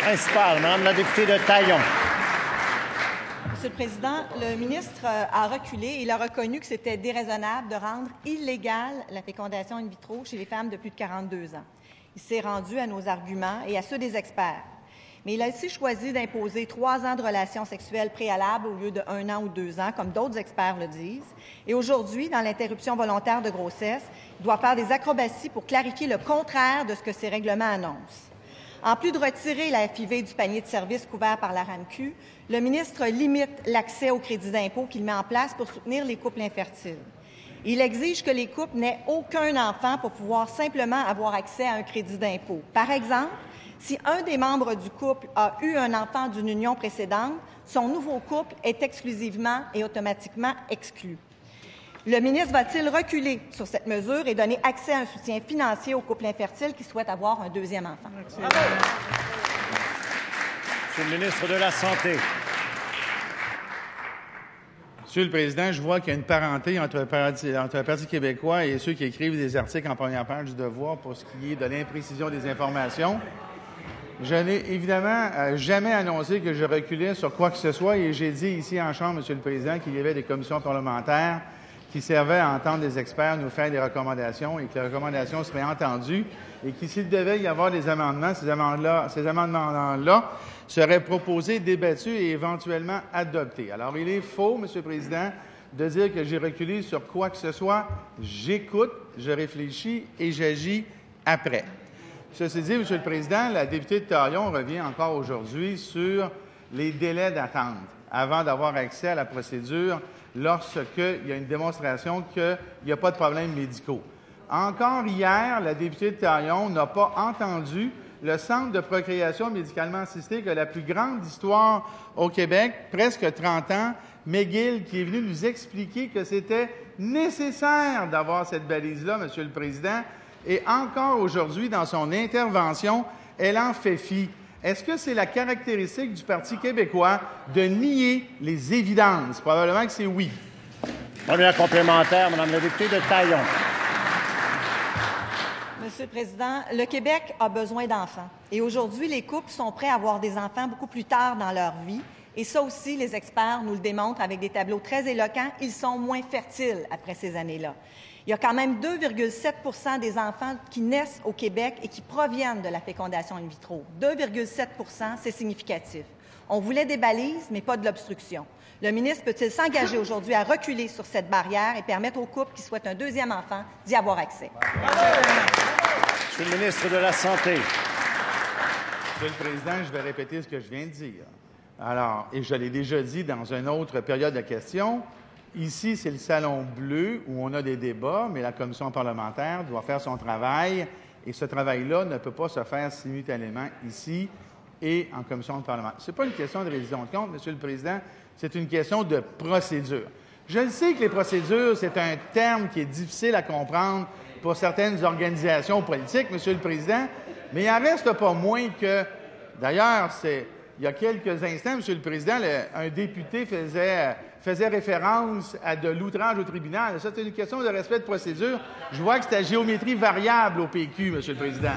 Principal, Madame la députée de Taillon. Monsieur le Président, le ministre a reculé et il a reconnu que c'était déraisonnable de rendre illégale la fécondation in vitro chez les femmes de plus de 42 ans. Il s'est rendu à nos arguments et à ceux des experts. Mais il a aussi choisi d'imposer 3 ans de relations sexuelles préalables au lieu de 1 an ou 2 ans, comme d'autres experts le disent. Et aujourd'hui, dans l'interruption volontaire de grossesse, il doit faire des acrobaties pour clarifier le contraire de ce que ces règlements annoncent. En plus de retirer la FIV du panier de services couvert par la RAMQ, le ministre limite l'accès au crédit d'impôt qu'il met en place pour soutenir les couples infertiles. Il exige que les couples n'aient aucun enfant pour pouvoir simplement avoir accès à un crédit d'impôt. Par exemple, si un des membres du couple a eu un enfant d'une union précédente, son nouveau couple est exclusivement et automatiquement exclu. Le ministre va-t-il reculer sur cette mesure et donner accès à un soutien financier aux couples infertiles qui souhaitent avoir un deuxième enfant? Monsieur le ministre de la Santé. Monsieur le Président, je vois qu'il y a une parenté entre le Parti québécois et ceux qui écrivent des articles en première page du Devoir pour ce qui est de l'imprécision des informations. Je n'ai évidemment jamais annoncé que je reculais sur quoi que ce soit et j'ai dit ici en Chambre, Monsieur le Président, qu'il y avait des commissions parlementaires qui servaient à entendre des experts nous faire des recommandations et que les recommandations seraient entendues et que s'il devait y avoir des amendements, ces amendements-là seraient proposés, débattus et éventuellement adoptés. Alors, il est faux, Monsieur le Président, de dire que j'ai reculé sur quoi que ce soit. J'écoute, je réfléchis et j'agis après. Ceci dit, Monsieur le Président, la députée de Taillon revient encore aujourd'hui sur les délais d'attente avant d'avoir accès à la procédure lorsqu'il y a une démonstration qu'il n'y a pas de problèmes médicaux. Encore hier, la députée de Taillon n'a pas entendu le Centre de procréation médicalement assistée, qui a la plus grande histoire au Québec, presque 30 ans, McGill, qui est venu nous expliquer que c'était nécessaire d'avoir cette balise-là, Monsieur le Président. Et encore aujourd'hui, dans son intervention, elle en fait fi. Est-ce que c'est la caractéristique du Parti québécois de nier les évidences? Probablement que c'est oui. Première complémentaire, Madame la députée de Taillon. Monsieur le Président, le Québec a besoin d'enfants. Et aujourd'hui, les couples sont prêts à avoir des enfants beaucoup plus tard dans leur vie. Et ça aussi, les experts nous le démontrent avec des tableaux très éloquents. Ils sont moins fertiles après ces années-là. Il y a quand même 2,7 % des enfants qui naissent au Québec et qui proviennent de la fécondation in vitro. 2,7 %, c'est significatif. On voulait des balises, mais pas de l'obstruction. Le ministre peut-il s'engager aujourd'hui à reculer sur cette barrière et permettre aux couples qui souhaitent un deuxième enfant d'y avoir accès? Monsieur le ministre de la Santé. Monsieur le Président, je vais répéter ce que je viens de dire. Alors, et je l'ai déjà dit dans une autre période de questions, ici, c'est le salon bleu où on a des débats, mais la commission parlementaire doit faire son travail et ce travail-là ne peut pas se faire simultanément ici et en commission parlementaire. Ce n'est pas une question de révision de compte, Monsieur le Président, c'est une question de procédure. Je le sais que les procédures, c'est un terme qui est difficile à comprendre pour certaines organisations politiques, Monsieur le Président, mais il n'en reste pas moins que, d'ailleurs, il y a quelques instants, Monsieur le Président, un député faisait référence à de l'outrage au tribunal. Ça, c'est une question de respect de procédure. Je vois que c'est à géométrie variable au PQ, Monsieur le Président.